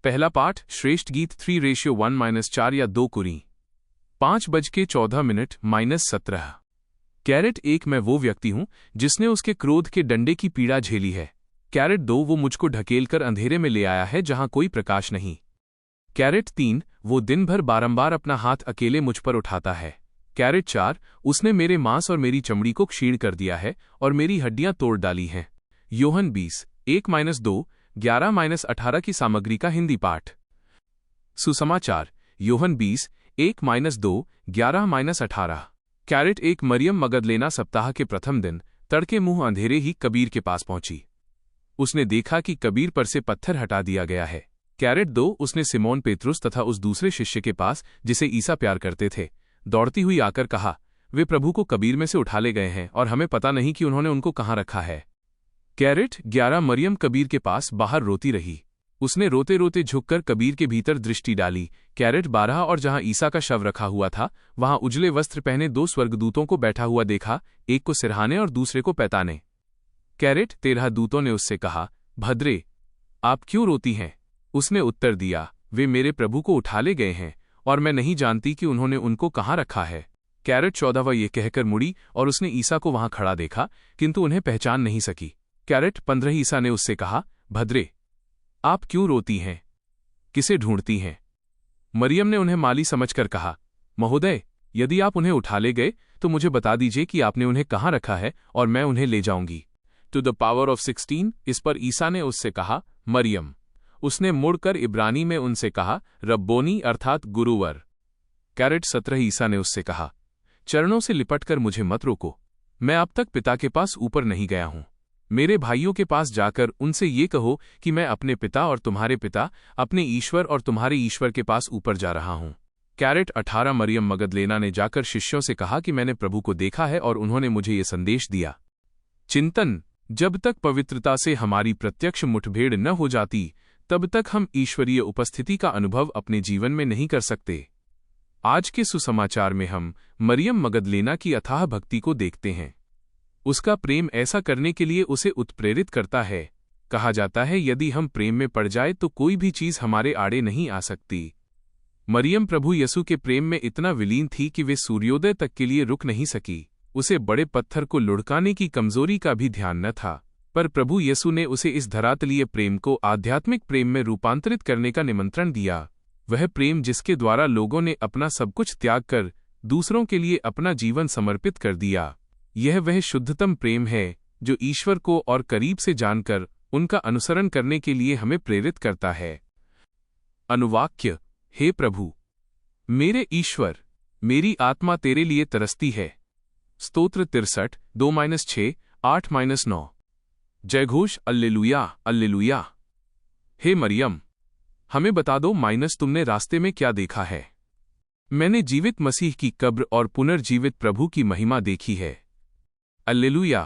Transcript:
पहला पाठ श्रेष्ठ गीत 3:1-4 या 2 कुरी 5:14 कैरेट 1 मैं वो व्यक्ति हूं जिसने उसके क्रोध के डंडे की पीड़ा झेली है। कैरेट 2 वो मुझको ढकेलकर अंधेरे में ले आया है जहां कोई प्रकाश नहीं। कैरेट 3 वो दिन भर बारंबार अपना हाथ अकेले मुझ पर उठाता है। कैरेट 4 उसने मेरे मांस और मेरी चमड़ी को क्षीण कर दिया है और मेरी हड्डियां तोड़ डाली हैं। योहन 20:1-2 11-18 की सामग्री का हिंदी पाठ। सुसमाचार योहन 20:1-2 11-18। कैरेट 1 मरियम मगदलेना सप्ताह के प्रथम दिन तड़के मुंह अंधेरे ही कबीर के पास पहुंची। उसने देखा कि कबीर पर से पत्थर हटा दिया गया है। कैरेट 2 उसने सिमोन पेत्रुस तथा उस दूसरे शिष्य के पास जिसे ईसा प्यार करते थे दौड़ती हुई आकर कहा, वे प्रभु को कबीर में से उठा ले गए हैं और हमें पता नहीं कि उन्होंने उनको कहाँ रखा है। कैरेट 11 मरियम कबीर के पास बाहर रोती रही। उसने रोते रोते झुककर कबीर के भीतर दृष्टि डाली। कैरेट 12 और जहां ईसा का शव रखा हुआ था वहां उजले वस्त्र पहने 2 स्वर्गदूतों को बैठा हुआ देखा, एक को सिरहाने और दूसरे को पैताने। कैरेट 13 दूतों ने उससे कहा, भद्रे, आप क्यों रोती हैं? उसने उत्तर दिया, वे मेरे प्रभु को उठा ले गए हैं और मैं नहीं जानती कि उन्होंने उनको कहाँ रखा है। कैरेट 14 वह ये कहकर मुड़ी और उसने ईसा को वहां खड़ा देखा किंतु उन्हें पहचान नहीं सकी। कैरेट 15 ईसा ने उससे कहा, भद्रे, आप क्यों रोती हैं? किसे ढूंढती हैं? मरियम ने उन्हें माली समझकर कहा, महोदय, यदि आप उन्हें उठा ले गए तो मुझे बता दीजिए कि आपने उन्हें कहाँ रखा है और मैं उन्हें ले जाऊंगी। टू द पावर ऑफ 16 इस पर ईसा ने उससे कहा, मरियम। उसने मुड़कर इब्रानी में उनसे कहा, रब्बोनी अर्थात गुरुवर। कैरेट 17 ईसा ने उससे कहा, चरणों से लिपटकर मुझे मत रोको, मैं अब तक पिता के पास ऊपर नहीं गया हूं। मेरे भाइयों के पास जाकर उनसे ये कहो कि मैं अपने पिता और तुम्हारे पिता, अपने ईश्वर और तुम्हारे ईश्वर के पास ऊपर जा रहा हूं। कैरेट 18 मरियम मगदलेना ने जाकर शिष्यों से कहा कि मैंने प्रभु को देखा है और उन्होंने मुझे ये संदेश दिया। चिंतन, जब तक पवित्रता से हमारी प्रत्यक्ष मुठभेड़ न हो जाती तब तक हम ईश्वरीय उपस्थिति का अनुभव अपने जीवन में नहीं कर सकते। आज के सुसमाचार में हम मरियम मगदलेना की अथाह भक्ति को देखते हैं। उसका प्रेम ऐसा करने के लिए उसे उत्प्रेरित करता है। कहा जाता है, यदि हम प्रेम में पड़ जाए तो कोई भी चीज हमारे आड़े नहीं आ सकती। मरियम प्रभु यसु के प्रेम में इतना विलीन थी कि वे सूर्योदय तक के लिए रुक नहीं सकी। उसे बड़े पत्थर को लुढ़काने की कमजोरी का भी ध्यान न था, पर प्रभु यसु ने उसे इस धरातलीय प्रेम को आध्यात्मिक प्रेम में रूपांतरित करने का निमंत्रण दिया। वह प्रेम जिसके द्वारा लोगों ने अपना सब कुछ त्याग कर दूसरों के लिए अपना जीवन समर्पित कर दिया। यह वह शुद्धतम प्रेम है जो ईश्वर को और करीब से जानकर उनका अनुसरण करने के लिए हमें प्रेरित करता है। अनुवाक्य, हे प्रभु, मेरे ईश्वर, मेरी आत्मा तेरे लिए तरसती है। स्तोत्र 63 2-6 8-9। जयघोष, अल्लेलुया अल्लेलुया। हे मरियम, हमें बता दो तुमने रास्ते में क्या देखा है? मैंने जीवित मसीह की कब्र और पुनर्जीवित प्रभु की महिमा देखी है। अल्लेलुया।